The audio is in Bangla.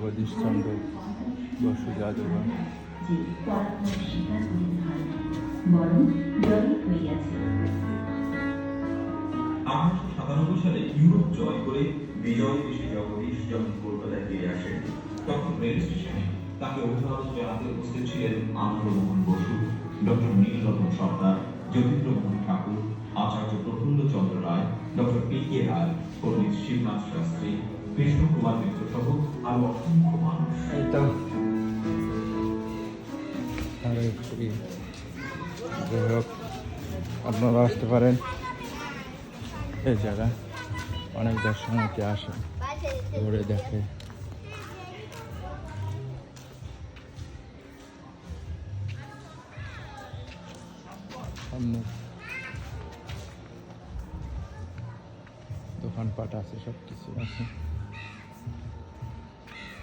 জগদীশচন্দ্র বসু জাদুঘর। সালে ইউরোপ জয় করে বিজয় এসে জগদীশ যখন কলকাতায় ফিরে আসেন, তখন রেল স্টেশনে তাকে অভিবাদন জানাতে উপস্থিত ছিলেন আনন্দমোহন বসু, ডক্টর নীলরতন সর্দার, যতীন্দ্রমোহন ঠাকুর, আচার্য প্রফুল্ল চন্দ্র রায়, ডক্টর পি.কে. রায়, পণ্ডিত শিবনাথ শাস্ত্রী, কৃষ্ণ কুমার মিত্র সহ আরো অসংখ্য মানুষ। যাই হোক, আপনারা আসতে পারেন এই জায়গায়। অনেক দর্শনার্থী আসে, ঘুরে দেখে। সামনে দোকানপাট আছে, সব কিছু আছে।